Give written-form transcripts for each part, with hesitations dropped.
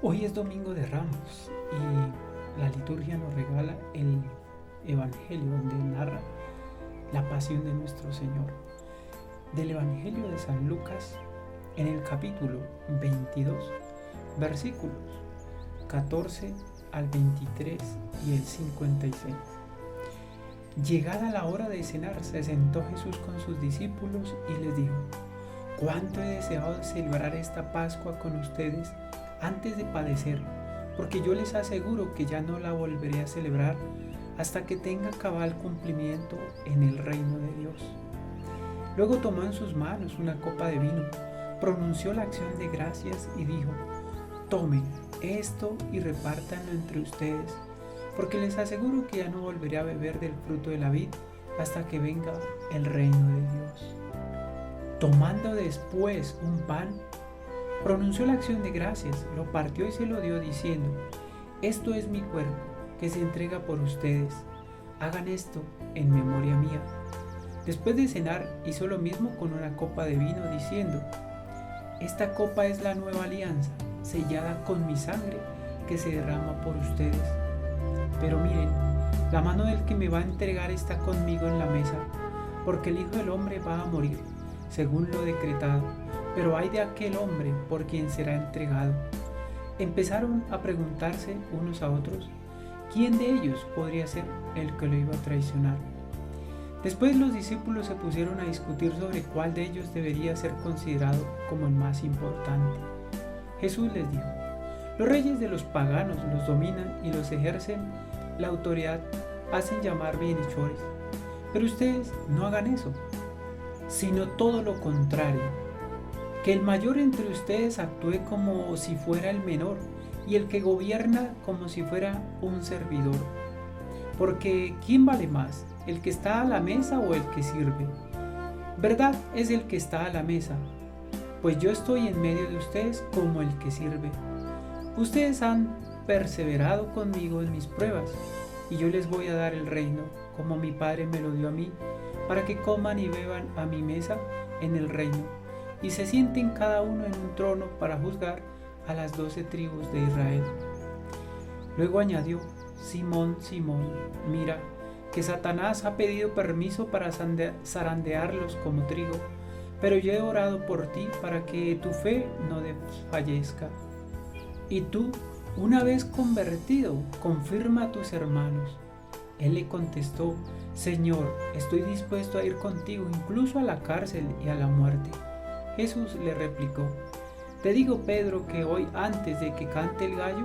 Hoy es Domingo de Ramos y la liturgia nos regala el Evangelio donde narra la pasión de nuestro Señor. Del Evangelio de San Lucas en el capítulo 22, versículos 14 al 23 y el 56. Llegada la hora de cenar, se sentó Jesús con sus discípulos y les dijo: «Cuánto he deseado celebrar esta Pascua con ustedes antes de padecer, porque yo les aseguro que ya no la volveré a celebrar hasta que tenga cabal cumplimiento en el reino de Dios». Luego tomó en sus manos una copa de vino, pronunció la acción de gracias y dijo: «Tomen esto y repártanlo entre ustedes, porque les aseguro que ya no volveré a beber del fruto de la vid hasta que venga el reino de Dios». Tomando después un pan, pronunció la acción de gracias, lo partió y se lo dio diciendo: «Esto es mi cuerpo, que se entrega por ustedes. Hagan esto en memoria mía». Después de cenar, hizo lo mismo con una copa de vino, diciendo: «Esta copa es la nueva alianza, sellada con mi sangre, que se derrama por ustedes. Pero miren, la mano del que me va a entregar está conmigo en la mesa, porque el Hijo del Hombre va a morir, según lo decretado, pero ay de aquel hombre por quien será entregado». Empezaron a preguntarse unos a otros quién de ellos podría ser el que lo iba a traicionar. Después los discípulos se pusieron a discutir sobre cuál de ellos debería ser considerado como el más importante. Jesús les dijo: «Los reyes de los paganos los dominan y los ejercen la autoridad hacen llamar bienhechores, pero ustedes no hagan eso, sino todo lo contrario. Que el mayor entre ustedes actúe como si fuera el menor, y el que gobierna como si fuera un servidor. Porque ¿quién vale más, el que está a la mesa o el que sirve? Verdad es el que está a la mesa, pues yo estoy en medio de ustedes como el que sirve. Ustedes han perseverado conmigo en mis pruebas, y yo les voy a dar el reino, como mi Padre me lo dio a mí, para que coman y beban a mi mesa en el reino, y se sienten cada uno en un trono para juzgar a las 12 tribus de Israel». Luego añadió: «Simón, Simón, mira que Satanás ha pedido permiso para zarandearlos como trigo, pero yo he orado por ti para que tu fe no desfallezca. Y tú, una vez convertido, confirma a tus hermanos». Él le contestó: «Señor, estoy dispuesto a ir contigo incluso a la cárcel y a la muerte». Jesús le replicó: «Te digo, Pedro, que hoy, antes de que cante el gallo,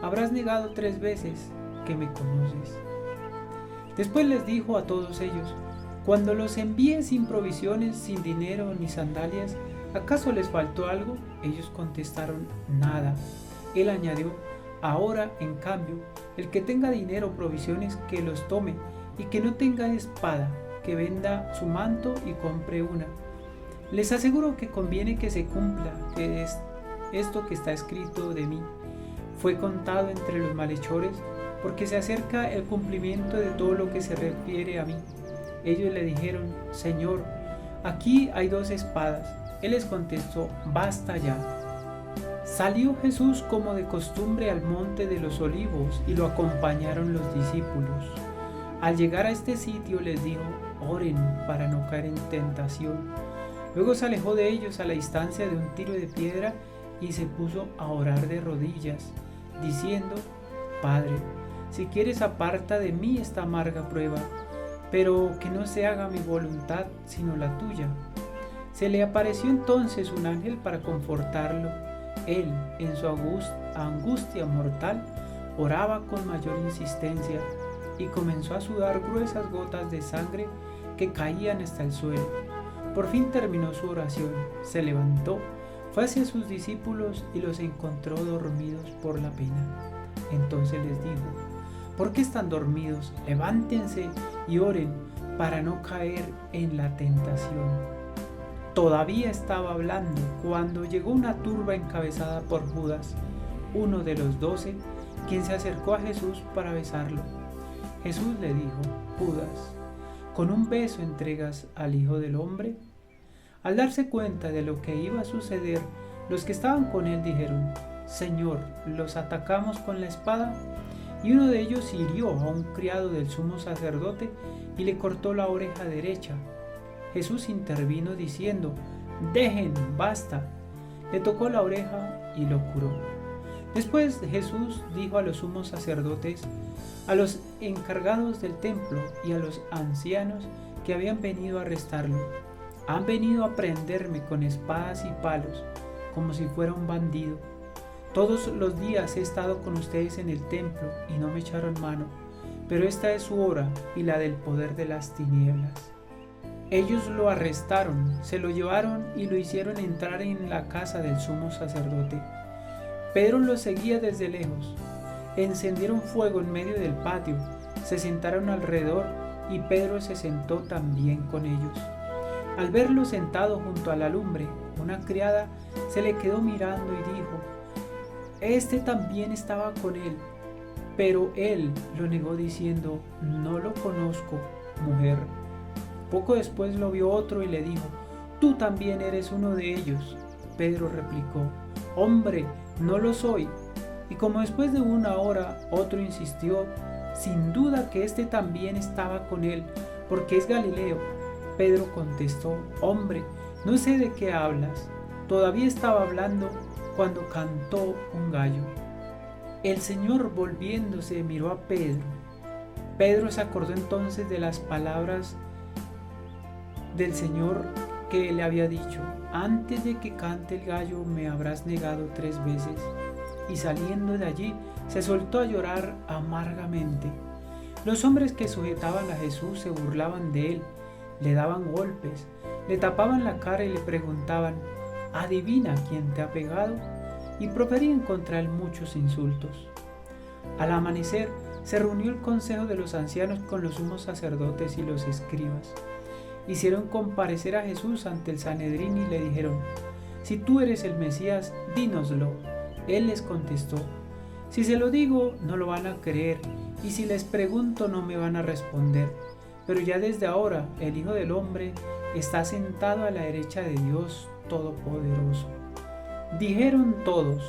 habrás negado 3 veces que me conoces». Después les dijo a todos ellos: «Cuando los envíe sin provisiones, sin dinero ni sandalias, ¿acaso les faltó algo?». Ellos contestaron: «Nada». Él añadió: «Ahora, en cambio, el que tenga dinero o provisiones, que los tome, y que no tenga espada, que venda su manto y compre una. Les aseguro que conviene que se cumpla que es esto que está escrito de mí fue contado entre los malhechores, porque se acerca el cumplimiento de todo lo que se refiere a mí». Ellos le dijeron: «Señor, aquí hay 2 espadas». Él les contestó: «Basta ya». Salió Jesús como de costumbre al monte de los Olivos y lo acompañaron los discípulos. Al llegar a este sitio les dijo: «Oren para no caer en tentación». Luego se alejó de ellos a la distancia de un tiro de piedra y se puso a orar de rodillas, diciendo: «Padre, si quieres, aparta de mí esta amarga prueba, pero que no se haga mi voluntad sino la tuya». Se le apareció entonces un ángel para confortarlo. Él, en su angustia mortal, oraba con mayor insistencia y comenzó a sudar gruesas gotas de sangre que caían hasta el suelo. Por fin terminó su oración, se levantó, fue hacia sus discípulos y los encontró dormidos por la pena. Entonces les dijo: «¿Por qué están dormidos? Levántense y oren para no caer en la tentación». Todavía estaba hablando cuando llegó una turba encabezada por Judas, uno de los 12, quien se acercó a Jesús para besarlo. Jesús le dijo: «Judas, ¿con un beso entregas al Hijo del Hombre?». Al darse cuenta de lo que iba a suceder, los que estaban con él dijeron: Señor, los atacamos con la espada. Y uno de ellos hirió a un criado del sumo sacerdote y le cortó la oreja derecha. Jesús intervino diciendo: dejen, basta. Le tocó la oreja y lo curó. Después Jesús dijo a los sumos sacerdotes, a los encargados del templo y a los ancianos que habían venido a arrestarlo: han venido a prenderme con espadas y palos, como si fuera un bandido. Todos los días he estado con ustedes en el templo y no me echaron mano, pero esta es su hora y la del poder de las tinieblas. Ellos lo arrestaron, se lo llevaron y lo hicieron entrar en la casa del sumo sacerdote. Pedro lo seguía desde lejos. Encendieron fuego en medio del patio, se sentaron alrededor y Pedro se sentó también con ellos. Al verlo sentado junto a la lumbre, una criada se le quedó mirando y dijo: este también estaba con él. Pero él lo negó diciendo: no lo conozco, mujer. Poco después lo vio otro y le dijo: tú también eres uno de ellos. Pedro replicó: hombre, no lo soy. Y como después de una hora otro insistió: sin duda que este también estaba con él, porque es Galileo. Pedro contestó: hombre, no sé de qué hablas. Todavía estaba hablando cuando cantó un gallo. El Señor, volviéndose, miró a Pedro. Pedro se acordó entonces de las palabras del Señor que le había dicho: antes de que cante el gallo me habrás negado 3 veces. Y saliendo de allí se soltó a llorar amargamente. Los hombres que sujetaban a Jesús se burlaban de él, le daban golpes, le tapaban la cara y le preguntaban: adivina quién te ha pegado, y proferían contra él muchos insultos. Al amanecer se reunió el consejo de los ancianos con los sumos sacerdotes y los escribas. Hicieron comparecer a Jesús ante el Sanedrín y le dijeron: si tú eres el Mesías, dínoslo. Él les contestó: si se lo digo, no lo van a creer, y si les pregunto, no me van a responder. Pero ya desde ahora el Hijo del Hombre está sentado a la derecha de Dios Todopoderoso. Dijeron todos: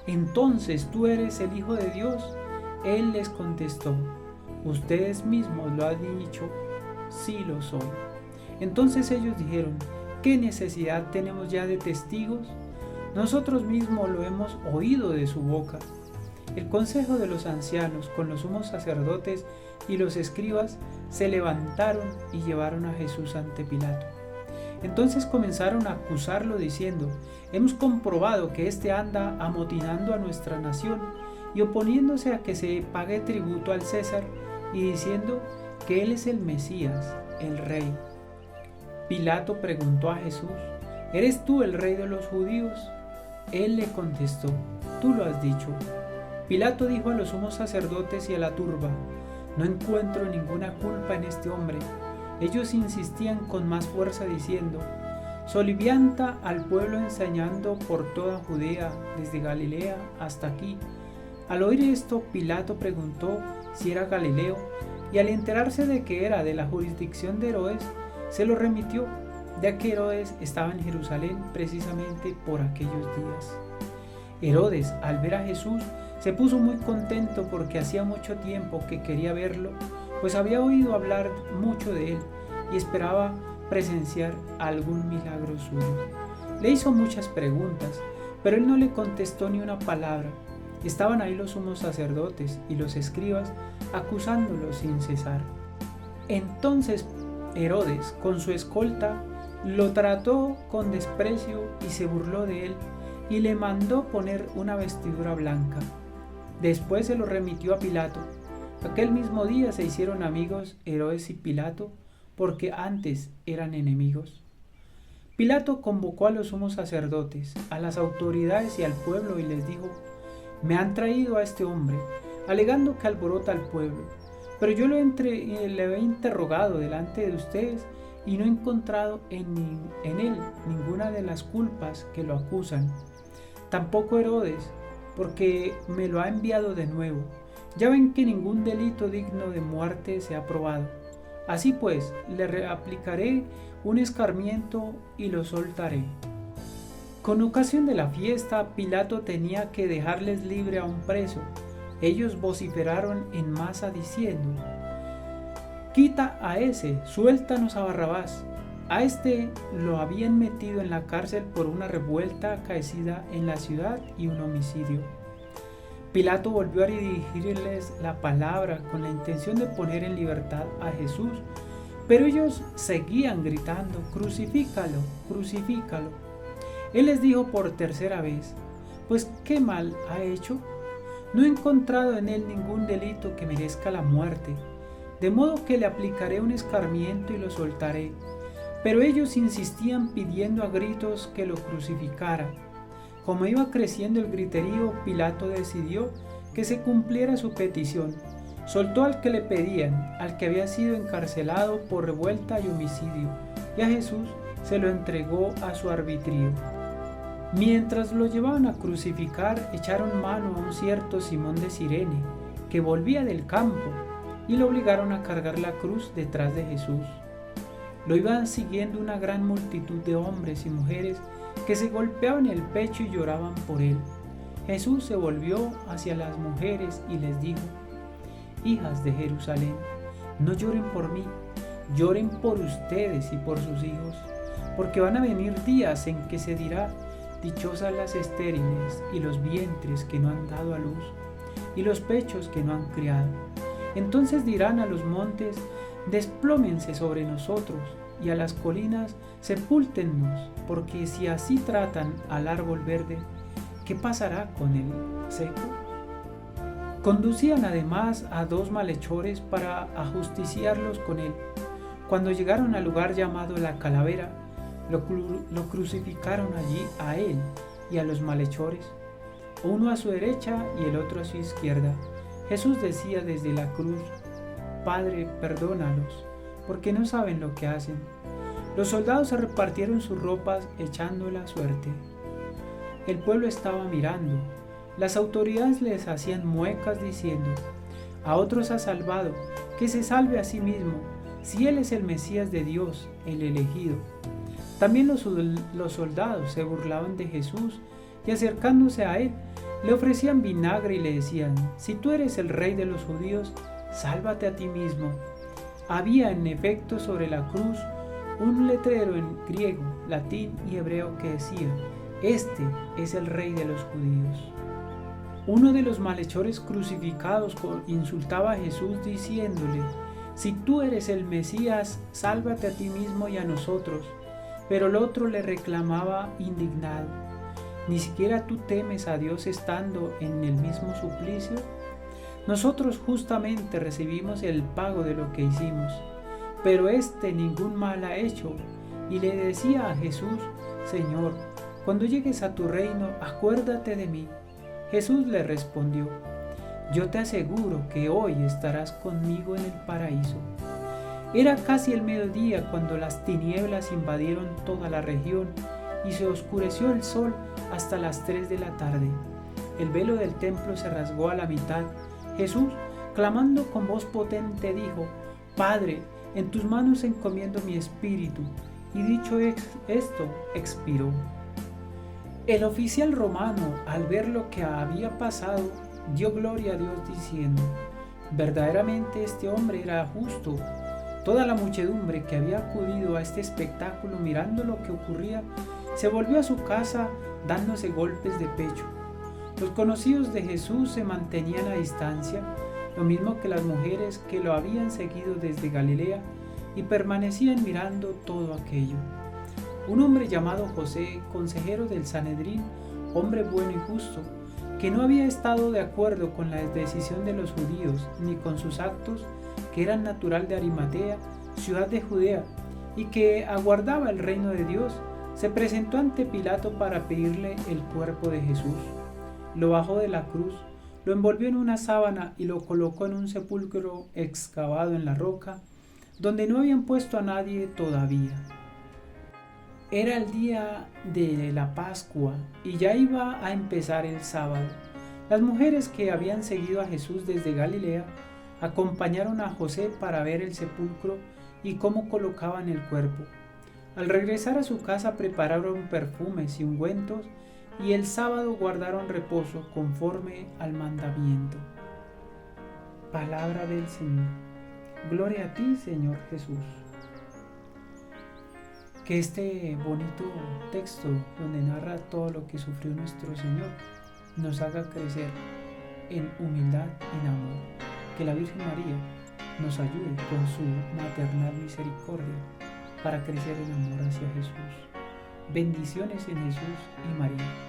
entonces tú eres el Hijo de Dios. Él les contestó: ustedes mismos lo han dicho, sí lo soy. Entonces ellos dijeron: ¿qué necesidad tenemos ya de testigos? Nosotros mismos lo hemos oído de su boca. El consejo de los ancianos con los sumos sacerdotes y los escribas se levantaron y llevaron a Jesús ante Pilato. Entonces comenzaron a acusarlo diciendo: hemos comprobado que éste anda amotinando a nuestra nación y oponiéndose a que se pague tributo al César, y diciendo que él es el Mesías, el Rey. Pilato preguntó a Jesús: ¿eres tú el Rey de los judíos? Él le contestó: tú lo has dicho. Pilato dijo a los sumos sacerdotes y a la turba: no encuentro ninguna culpa en este hombre. Ellos insistían con más fuerza diciendo: solivianta al pueblo ensañando por toda Judea, desde Galilea hasta aquí. Al oír esto, Pilato preguntó si era Galileo, y al enterarse de que era de la jurisdicción de Herodes, se lo remitió, ya que Herodes estaba en Jerusalén precisamente por aquellos días. Herodes, al ver a Jesús, se puso muy contento porque hacía mucho tiempo que quería verlo, pues había oído hablar mucho de él y esperaba presenciar algún milagro suyo. Le hizo muchas preguntas, pero él no le contestó ni una palabra. Estaban ahí los sumos sacerdotes y los escribas acusándolo sin cesar. Entonces Herodes, con su escolta, lo trató con desprecio y se burló de él, y le mandó poner una vestidura blanca. Después se lo remitió a Pilato. Aquel mismo día se hicieron amigos Herodes y Pilato, porque antes eran enemigos. Pilato convocó a los sumos sacerdotes, a las autoridades y al pueblo y les dijo: me han traído a este hombre, alegando que alborota al pueblo, pero yo le he interrogado delante de ustedes y no he encontrado en él ninguna de las culpas que lo acusan. Tampoco Herodes, porque me lo ha enviado de nuevo. Ya ven que ningún delito digno de muerte se ha probado. Así pues, le aplicaré un escarmiento y lo soltaré. Con ocasión de la fiesta, Pilato tenía que dejarles libre a un preso. Ellos vociferaron en masa diciendo: «Quita a ese, suéltanos a Barrabás». A este lo habían metido en la cárcel por una revuelta acaecida en la ciudad y un homicidio. Pilato volvió a dirigirles la palabra con la intención de poner en libertad a Jesús, pero ellos seguían gritando: «Crucifícalo, crucifícalo». Él les dijo por tercera vez: «Pues, ¿qué mal ha hecho? No he encontrado en él ningún delito que merezca la muerte, de modo que le aplicaré un escarmiento y lo soltaré». Pero ellos insistían pidiendo a gritos que lo crucificara. Como iba creciendo el griterío, Pilato decidió que se cumpliera su petición. Soltó al que le pedían, al que había sido encarcelado por revuelta y homicidio, y a Jesús se lo entregó a su arbitrio. Mientras lo llevaban a crucificar, echaron mano a un cierto Simón de Cirene, que volvía del campo, y lo obligaron a cargar la cruz detrás de Jesús. Lo iban siguiendo una gran multitud de hombres y mujeres que se golpeaban el pecho y lloraban por él. Jesús se volvió hacia las mujeres y les dijo: «Hijas de Jerusalén, no lloren por mí, lloren por ustedes y por sus hijos, porque van a venir días en que se dirá: dichosas las estériles y los vientres que no han dado a luz, y los pechos que no han criado. Entonces dirán a los montes: desplómense sobre nosotros, y a las colinas: sepúltennos, porque si así tratan al árbol verde, ¿qué pasará con el seco?». Conducían además a 2 malhechores para ajusticiarlos con él. Cuando llegaron al lugar llamado La Calavera, lo crucificaron allí a él y a los malhechores, uno a su derecha y el otro a su izquierda. Jesús decía desde la cruz: «Padre, perdónalos, porque no saben lo que hacen». Los soldados se repartieron sus ropas echando la suerte. El pueblo estaba mirando. Las autoridades les hacían muecas diciendo: «A otros ha salvado, que se salve a sí mismo, si él es el Mesías de Dios, el elegido». También los soldados se burlaban de Jesús y, acercándose a él, le ofrecían vinagre y le decían: «Si tú eres el rey de los judíos, sálvate a ti mismo». Había en efecto sobre la cruz un letrero en griego, latín y hebreo que decía: «Este es el rey de los judíos». Uno de los malhechores crucificados insultaba a Jesús diciéndole: «Si tú eres el Mesías, sálvate a ti mismo y a nosotros». Pero el otro le reclamaba indignado: «¿Ni siquiera tú temes a Dios estando en el mismo suplicio? Nosotros justamente recibimos el pago de lo que hicimos, pero este ningún mal ha hecho». Y le decía a Jesús: «Señor, cuando llegues a tu reino, acuérdate de mí». Jesús le respondió: «Yo te aseguro que hoy estarás conmigo en el paraíso». Era casi el mediodía cuando las tinieblas invadieron toda la región y se oscureció el sol hasta las 3 de la tarde. El velo del templo se rasgó a la mitad. Jesús, clamando con voz potente, dijo: «Padre, en tus manos encomiendo mi espíritu». Y dicho esto, expiró. El oficial romano, al ver lo que había pasado, dio gloria a Dios diciendo: «Verdaderamente este hombre era justo». Toda la muchedumbre que había acudido a este espectáculo, mirando lo que ocurría, se volvió a su casa dándose golpes de pecho. Los conocidos de Jesús se mantenían a distancia, lo mismo que las mujeres que lo habían seguido desde Galilea, y permanecían mirando todo aquello. Un hombre llamado José, consejero del Sanedrín, hombre bueno y justo, que no había estado de acuerdo con la decisión de los judíos ni con sus actos, que era natural de Arimatea, ciudad de Judea, y que aguardaba el reino de Dios, se presentó ante Pilato para pedirle el cuerpo de Jesús. Lo bajó de la cruz, lo envolvió en una sábana y lo colocó en un sepulcro excavado en la roca, donde no habían puesto a nadie todavía. Era el día de la Pascua y ya iba a empezar el sábado. Las mujeres que habían seguido a Jesús desde Galilea acompañaron a José para ver el sepulcro y cómo colocaban el cuerpo. Al regresar a su casa prepararon perfumes y ungüentos, y el sábado guardaron reposo conforme al mandamiento. Palabra del Señor. Gloria a ti, Señor Jesús. Que este bonito texto donde narra todo lo que sufrió nuestro Señor nos haga crecer en humildad y en amor. Que la Virgen María nos ayude con su maternal misericordia para crecer en amor hacia Jesús. Bendiciones en Jesús y María.